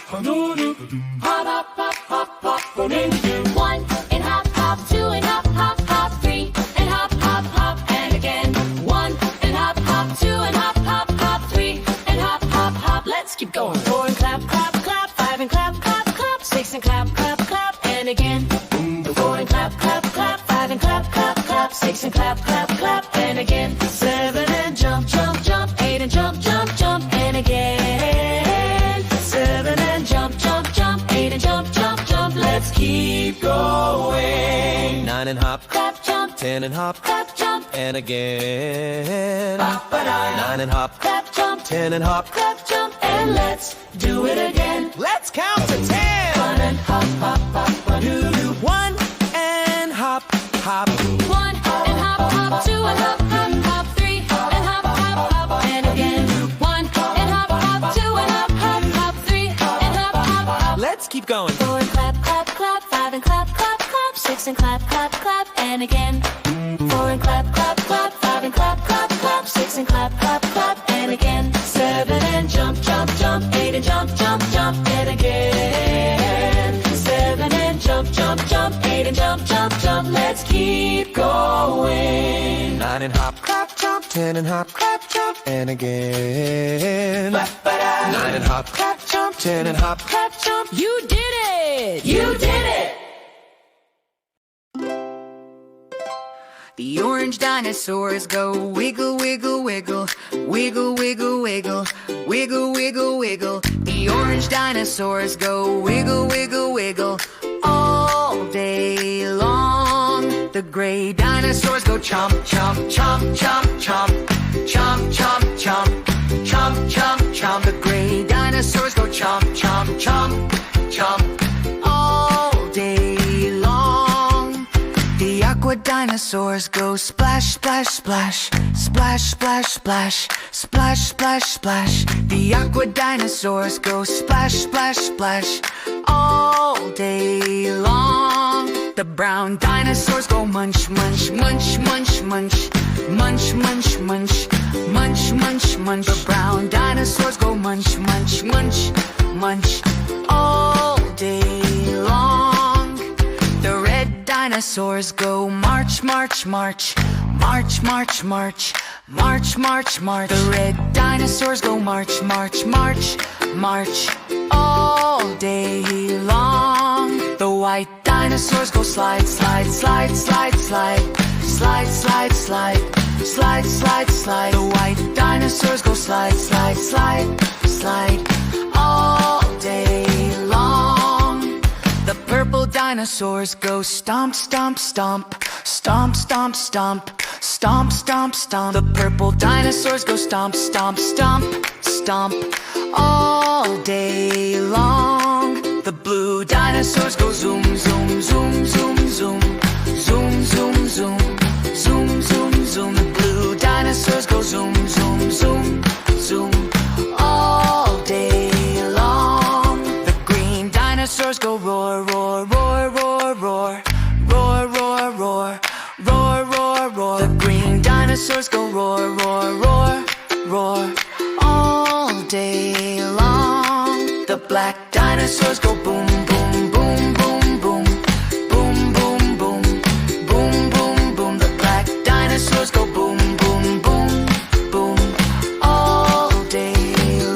Hop, hop, hop, hop, hop, we're into 1 and hop, hop, 2 and hop, hop, hop, 3 and hop, hop, hop, and again 1 and hop, hop, 2 and hop, hop, hop, 3 and hop, hop, hop. Let's keep going. 4 and clap, clap, clap, 5 and clap, clap, clap, 6 and clap, clap, clap, and again 4 and clap, clap, clap, 5 and clap, clap, clap, 6 and clap, clap, clap, and again 7 and jump, jump, jump, 8 and jump, jump, jump, and again 7 and jump, jump, jump, 8 and jump, jump, jump. Let's keep going. 9 and hop, Clap, jump, 10 and hop, clap, jump, and again. ba-ba-da. 9 and hop, Clap, jump, 10 and hop. clap, jump, and let's do it again. Let's count to 10. 1 and hop, hop, hop, 1, 2, 1 and hop, hop. 1 and hop, hop, 2 and hop, hop, hop, 3 and hop, hop, hop, and again 1 and hop, hop, 2 and hop, hop, hop, 3 and hop, hop, hop. Let's keep going. 4 and clap, clap, clap, 5 and clap, clap, clap, 6 and clap, clap, clap, and again 4 and clap, clap, clap, 5 and clap, clap, clap, 6 and clap, clap, clap, and again 7 and jump, jump, jump, 8 and jump, jump, jump, and again 7 and jump, jump, jump, 8 and jump, jump, jump. Let's keep going. 9 and hop, clap, jump, 10 and hop, clap, jump, and again. 9 and hop, clap, jump, 10 and hop, clap, jump. You did it! You did it! The orange dinosaurs go wiggle, wiggle, wiggle, wiggle, wiggle, wiggle, wiggle, wiggle, wiggle. The orange dinosaurs go wiggle, wiggle, wiggle all day long. The gray dinosaurs go chomp, chomp, chomp, chomp, chomp, chomp, chomp, chomp, chomp, chomp, chomp. The gray dinosaurs go chomp, chomp, chomp, chomp all day long. The aqua dinosaurs go splash, splash, splash, splash, splash, splash, splash, splash, splash. The aqua dinosaurs go splash, splash, splash all day long. The brown dinosaurs go munch, munch, munch, munch, munch, munch, munch, munch, munch, munch, munch. The brown dinosaurs go munch, munch, munch, munch all day long. The red dinosaurs go march, march, march, march, march, march, march, march, march. The red dinosaurs go march, march, march, march all day long. The white dinosaurs go slide, slide, slide, slide, slide, slide, slide, slide, slide, slide, slide. The white dinosaurs go slide, slide, slide, slide all day long. The purple dinosaurs go stomp, stomp, stomp, stomp, stomp, stomp, stomp, stomp, stomp. The purple dinosaurs go stomp, stomp, stomp, stomp all day long. The blue dinosaurs go zoom, zoom, zoom, zoom, zoom, zoom, zoom, zoom, zoom, zoom, zoom. The blue dinosaurs go zoom, zoom, zoom, zoom all day long. The green dinosaurs go roar, roar, roar, roar, roar, roar, roar, roar, roar, roar, roar. The green dinosaurs go roar, roar, roar, roar all day long. The black dinosaurs go boom, boom, boom, boom, boom, boom, boom, boom, boom, boom, boom. The black dinosaurs go boom, boom, boom, boom all day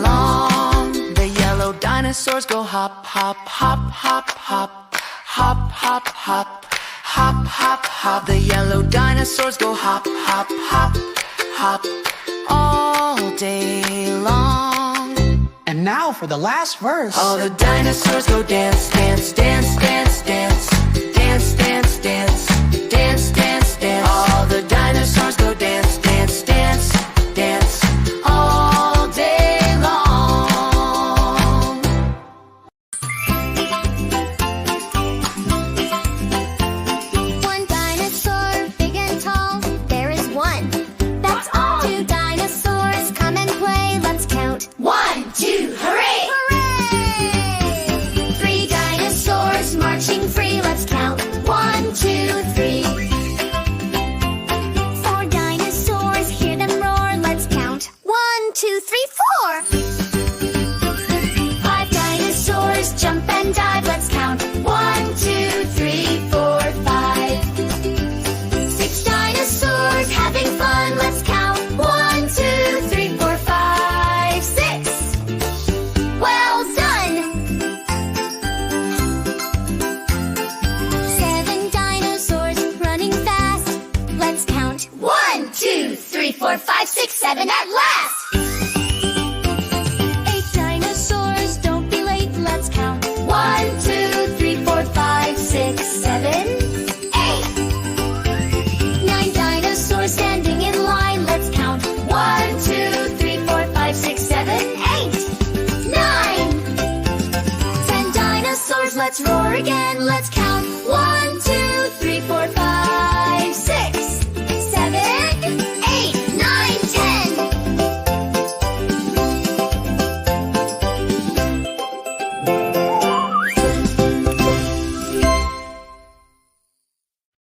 long. The yellow dinosaurs go hop, hop, hop, hop, hop, hop, hop, hop, hop, hop, hop. The yellow dinosaurs go hop, hop, hop, hop all day long. And now for the last verse. All the dinosaurs go dance, dance, dance, dance, dance, dance, dance, dance, dance, dance, dance. All the dinosaurs go dance, dance, dance, dance all day long. One dinosaur, big and tall, there is one. That's all. Two dinosaurs, come and play, let's count. 1, 2, hooray! Hooray! Three dinosaurs marching free, let's count. 1, 2, 3. Four dinosaurs. let's roar again. Let's count